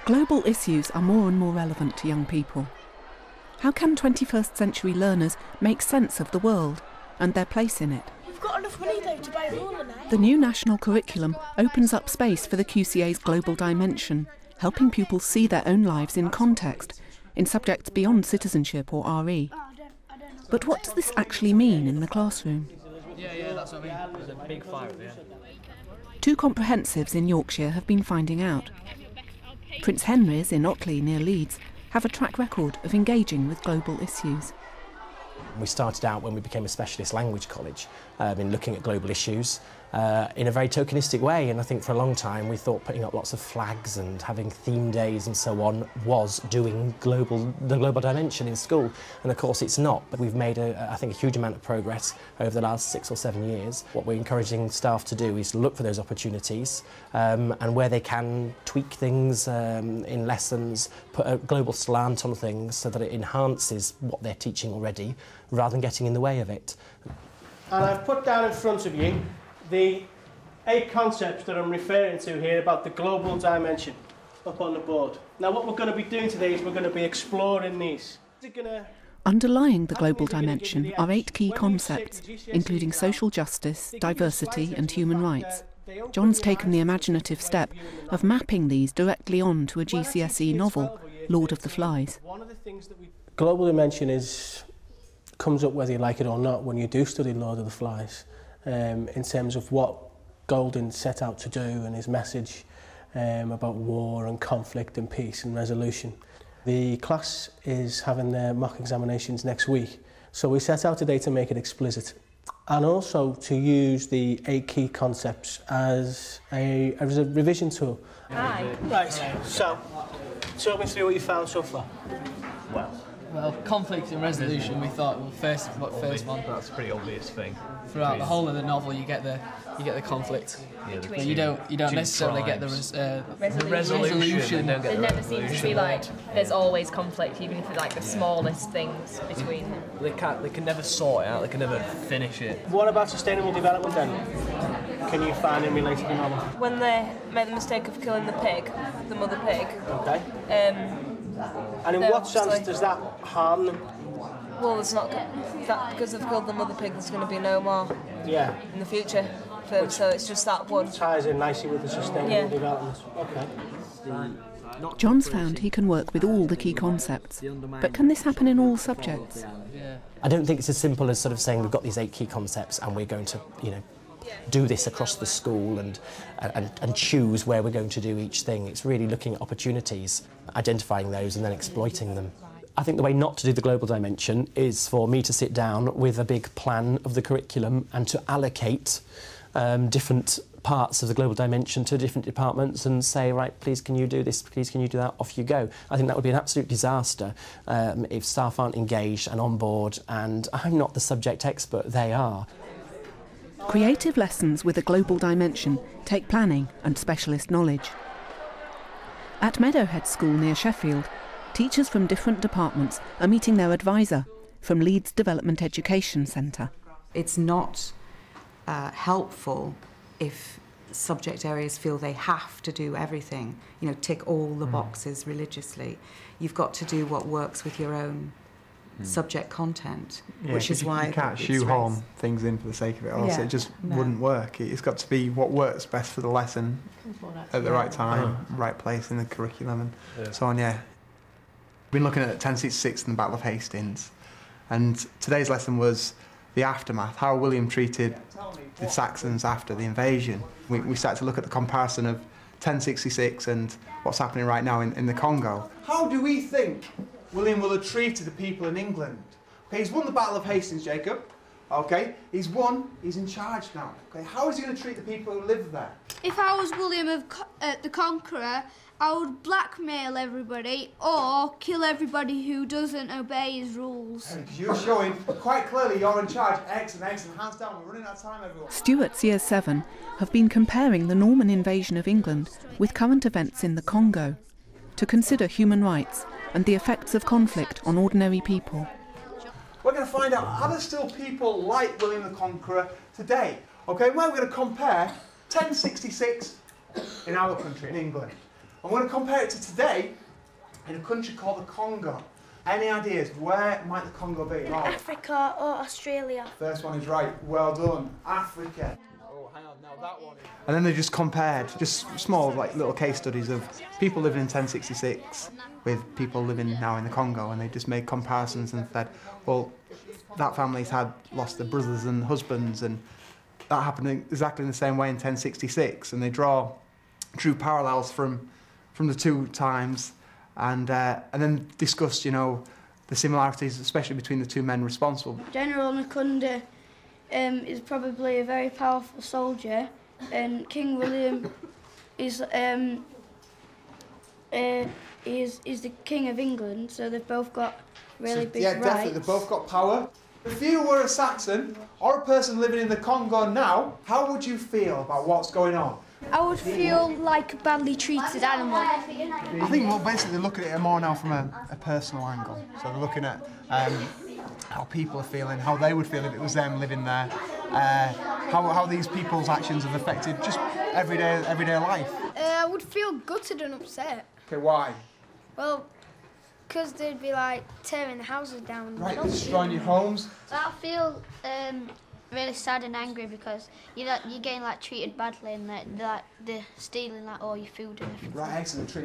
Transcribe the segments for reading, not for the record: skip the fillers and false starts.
Global issues are more and more relevant to young people. How can 21st century learners make sense of the world and their place in it? We've got enough money though to buy a ruler now. The new national curriculum opens up space for the QCA's global dimension, helping pupils see their own lives in context, in subjects beyond citizenship or RE. But what does this actually mean in the classroom? Yeah, that's what I mean. There's a big fire there. Two comprehensives in Yorkshire have been finding out. Prince Henry's in Otley near Leeds have a track record of engaging with global issues. We started out when we became a specialist language college in looking at global issues in a very tokenistic way, and I think for a long time we thought putting up lots of flags and having theme days and so on was doing the global dimension in school, and of course it's not. But we've made I think a huge amount of progress over the last 6 or 7 years. What we're encouraging staff to do is look for those opportunities and where they can tweak things in lessons, put a global slant on things so that it enhances what they're teaching already rather than getting in the way of it. And I've put down in front of you the 8 concepts that I'm referring to here about the global dimension up on the board. Now what we're going to be doing today is we're going to be exploring these. Underlying the global dimension are 8 key concepts, including social justice, diversity and human rights. John's taken the imaginative step of mapping these directly onto a GCSE novel, Lord of the Flies. Global dimension comes up whether you like it or not when you do study Lord of the Flies, in terms of what Golding set out to do and his message about war and conflict and peace and resolution. The class is having their mock examinations next week, so we set out today to make it explicit and also to use the 8 key concepts as a revision tool. Hi. Right, so talk me through what you found so far. Well, conflict and resolution, we thought, well, first one. That's a pretty obvious thing. Throughout the whole of the novel, you get the conflict, but you don't necessarily get the resolution. There never seems to be there's always conflict, even if it's like the smallest things between them. They can never sort it out. They can never finish it. What about sustainable development then? Can you find in relation to the novel? When they made the mistake of killing the pig, the mother pig. Okay. And in what sense does that harm them? Well, it's not that because they've killed the mother pig. There's going to be no more. Yeah. In the future, for them, so it's just that one. Ties in nicely with the sustainable development. Okay. John's found he can work with all the key concepts, but can this happen in all subjects? I don't think it's as simple as sort of saying we've got these 8 key concepts and we're going to, do this across the school and choose where we're going to do each thing. It's really looking at opportunities, identifying those and then exploiting them. I think the way not to do the global dimension is for me to sit down with a big plan of the curriculum and to allocate different parts of the global dimension to different departments and say, right, please can you do this, please can you do that, off you go. I think that would be an absolute disaster if staff aren't engaged and on board, and I'm not the subject expert, they are. Creative lessons with a global dimension take planning and specialist knowledge. At Meadowhead School near Sheffield, teachers from different departments are meeting their advisor from Leeds Development Education Centre. It's not helpful if subject areas feel they have to do everything, tick all the boxes religiously. You've got to do what works with your own subject content, which is why you can't shoehorn things in for the sake of it, or else it just wouldn't work. It's got to be what works best for the lesson at the right time, right place in the curriculum, and so on. We've been looking at 1066 and the Battle of Hastings, and today's lesson was the aftermath, how William treated the Saxons after the invasion. We started to look at the comparison of 1066 and what's happening right now in the Congo. How do we think William will have treated the people in England? Okay, he's won the Battle of Hastings, Jacob. Okay, he's won, he's in charge now. Okay, how is he going to treat the people who live there? If I was William the Conqueror, I would blackmail everybody or kill everybody who doesn't obey his rules. Because you're showing quite clearly you're in charge, X and hands down. We're running out of time, everyone. Stuart's Year 7 have been comparing the Norman invasion of England with current events in the Congo to consider human rights and the effects of conflict on ordinary people. We're going to find out, are there still people like William the Conqueror today? Okay, well, we're going to compare 1066 in our country, in England, I'm going to compare it to today in a country called the Congo. Any ideas? Where might the Congo be? In Africa or Australia. First one is right. Well done. Africa. Oh, hang on. Now that one is... And then they just compared, just small, like little case studies of people living in 1066 with people living now in the Congo, and they just made comparisons and said, well, that family's had lost their brothers and husbands, and that happened exactly in the same way in 1066, and they drew parallels from the two times, and then discussed, you know, the similarities, especially between the two men responsible. General Nkunda is probably a very powerful soldier, and King William is the King of England, so they've both got really big rights. Yeah, definitely, they've both got power. If you were a Saxon or a person living in the Congo now, how would you feel about what's going on? I would feel like a badly treated animal. I think we'll basically look at it more now from a personal angle. So they're looking at how people are feeling, how they would feel if it was them living there, how these people's actions have affected just everyday life. I would feel gutted and upset. Okay, why? Well, because they'd be like tearing the houses down. Right, destroying your homes. I feel really sad and angry because you're getting like treated badly, and they're stealing like all your food and everything. Right, excellent. You're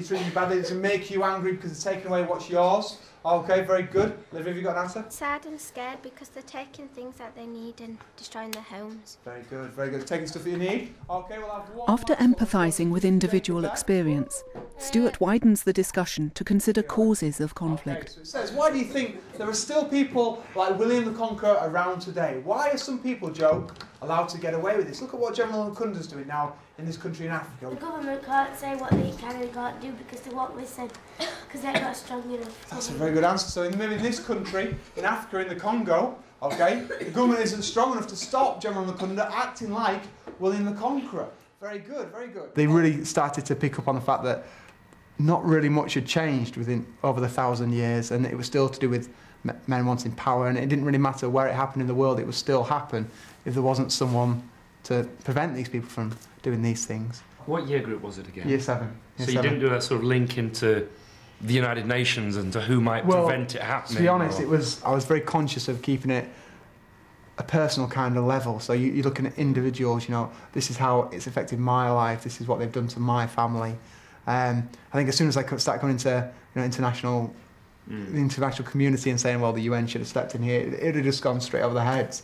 treating you badly to make you angry because they're taking away what's yours. Okay, very good. Liv, have you got an answer? Sad and scared because they're taking things that they need and destroying their homes. Very good, very good. Taking stuff that you need. Okay, we'll have one. After empathising with individual experience, Stuart widens the discussion to consider causes of conflict. Okay, so it says, why do you think there are still people like William the Conqueror around today? Why are some people, Joe, allowed to get away with this? Look at what General Nkunda's doing now in this country in Africa. The government can't say what they can and can't do because they won't listen, because they're not strong enough. That's a very good answer. So in this country, in Africa, in the Congo, okay, the government isn't strong enough to stop General Nkunda acting like William the Conqueror. Very good, very good. They really started to pick up on the fact that not really much had changed over the 1,000 years, and it was still to do with men wanting power, and it didn't really matter where it happened in the world, it would still happen if there wasn't someone to prevent these people from doing these things. What year group was it again? Year 7. So you didn't do a sort of link into the United Nations and to who might prevent it happening? To be honest, I was very conscious of keeping it a personal kind of level. So you're looking at individuals, you know, this is how it's affected my life, this is what they've done to my family. I think as soon as I start coming into the international community and saying, well, the UN should have stepped in here, it would have just gone straight over their heads.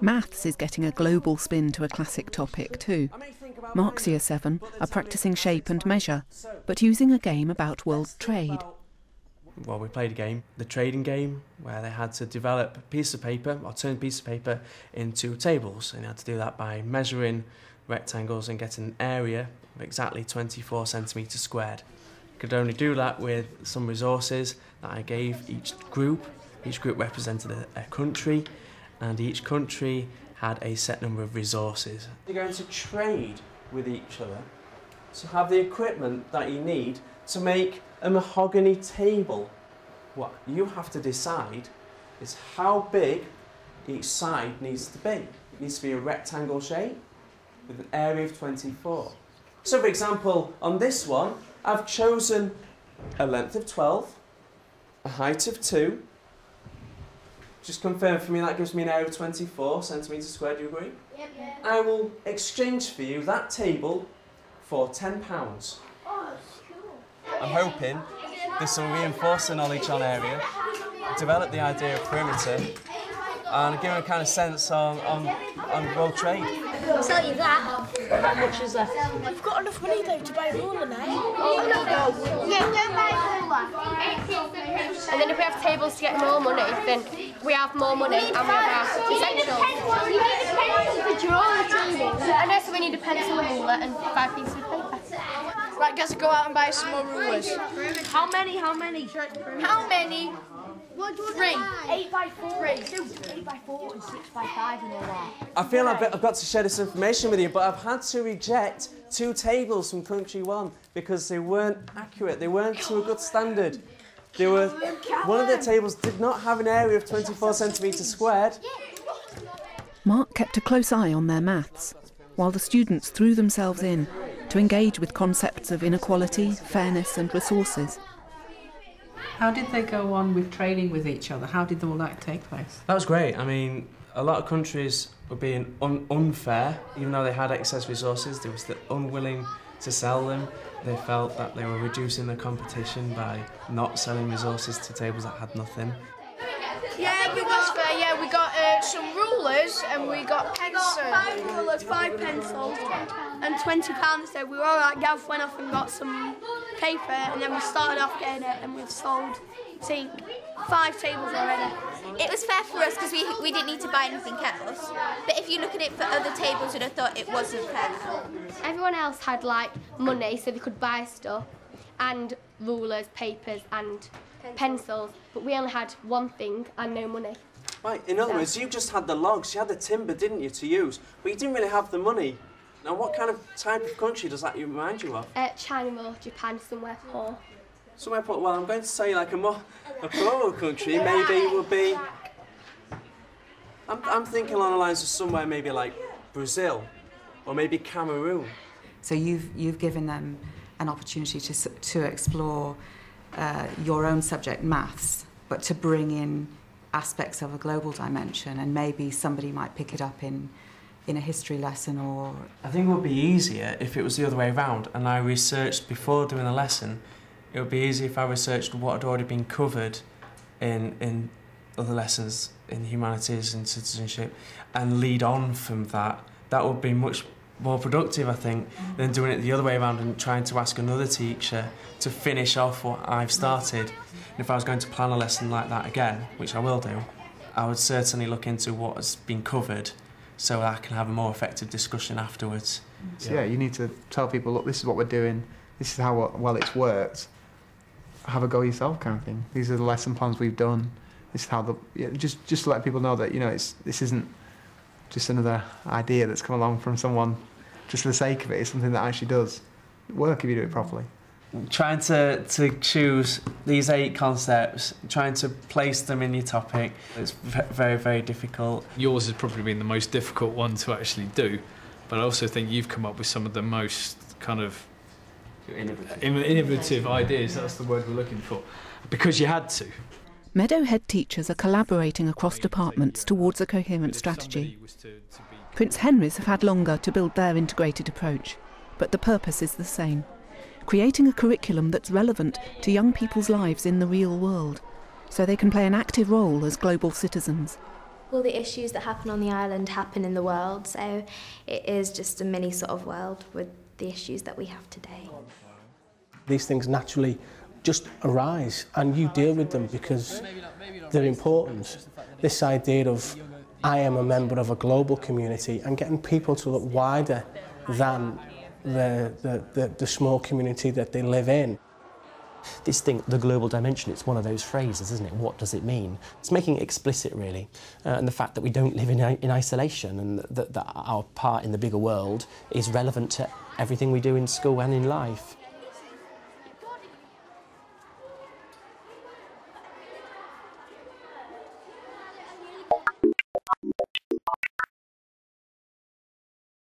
Maths is getting a global spin to a classic topic too. Mark's Year 7 are practising shape and measure, but using a game about world trade. Well, we played a game, the trading game, where they had to develop a piece of paper, or turn a piece of paper into tables, and they had to do that by measuring rectangles and getting an area of exactly 24 centimetres squared. You could only do that with some resources that I gave each group. Each group represented a country, and each country had a set number of resources. You're going to trade with each other to have the equipment that you need to make a mahogany table. What you have to decide is how big each side needs to be. It needs to be a rectangle shape with an area of 24. So for example, on this one, I've chosen a length of 12, a height of 2. Just confirm for me, that gives me an area of 24 centimetres squared, do you agree? Yep. I will exchange for you that table for £10. Oh, cool. I'm hoping this will reinforce the knowledge on area, develop the idea of perimeter, and give them a kind of sense on world trade. I'll sell you that. How much is left? We've got enough money though to buy a ruler now. Oh no. Yeah, don't buy a ruler. And then if we have tables to get more money, then we have more money and we have essentials. You need a pencil to draw the table. And also we need a pencil, a ruler and 5 pieces of paper. Right, guys, go out and buy some more rulers. How many? How many? 3. 8 by 4. 8 by 4 and 6 by 5 and all that. I feel I've got to share this information with you, but I've had to reject 2 tables from Country 1 because they weren't accurate, they weren't to a good standard. One of the tables did not have an area of 24 centimetres squared. Mark kept a close eye on their maths, while the students threw themselves in to engage with concepts of inequality, fairness and resources. How did they go on with training with each other? How did all that take place? That was great. I mean, a lot of countries were being unfair, even though they had excess resources. They were still unwilling to sell them. They felt that they were reducing the competition by not selling resources to tables that had nothing. Yeah, we got some rulers and we got pencils. 5 rulers, 5 pencils, and £20. So we were all right. Gav went off and got some paper, and then we started off getting it, and we've sold, I think, 5 tables already. It was fair for us because we didn't need to buy anything else. But if you look at it for other tables, you'd have thought it wasn't fair. Everyone else had like money so they could buy stuff, and rulers, papers and pencils, but we only had one thing and no money. Right, in other words, you just had the logs, you had the timber, didn't you, to use, but you didn't really have the money. Now, what kind of type of country does that remind you of? China or Japan, somewhere poor. Somewhere poor? Well, I'm going to say like a poorer country, maybe it would be... I'm thinking along the lines of somewhere maybe like Brazil, or maybe Cameroon. So you've given them an opportunity to explore your own subject, maths, but to bring in aspects of a global dimension, and maybe somebody might pick it up in a history lesson or... I think it would be easier if it was the other way around and I researched before doing the lesson. It would be easier if I researched what had already been covered in other lessons in humanities and citizenship and lead on from that. That would be much more productive, I think, than doing it the other way around and trying to ask another teacher to finish off what I've started. And if I was going to plan a lesson like that again, which I will do, I would certainly look into what has been covered so I can have a more effective discussion afterwards. So yeah, you need to tell people, look, this is what we're doing, this is how well it's worked, have a go yourself kind of thing. These are the lesson plans we've done. This is how just to let people know that, you know, this isn't just another idea that's come along from someone just for the sake of it. It's something that actually does work if you do it properly. Trying to choose these 8 concepts, trying to place them in your topic, it's very, very difficult. Yours has probably been the most difficult one to actually do, but I also think you've come up with some of the most kind of innovative ideas, that's the word we're looking for, because you had to. Meadowhead teachers are collaborating across departments towards a coherent strategy. Prince Henry's have had longer to build their integrated approach, but the purpose is the same. Creating a curriculum that's relevant to young people's lives in the real world, so they can play an active role as global citizens. All the issues that happen on the island happen in the world, so it is just a mini sort of world with the issues that we have today. These things naturally just arise and you deal with them because they're important. This idea of I am a member of a global community and getting people to look wider than the small community that they live in. This thing, the global dimension, it's one of those phrases, isn't it? What does it mean? It's making it explicit, really, and the fact that we don't live in isolation and that our part in the bigger world is relevant to everything we do in school and in life.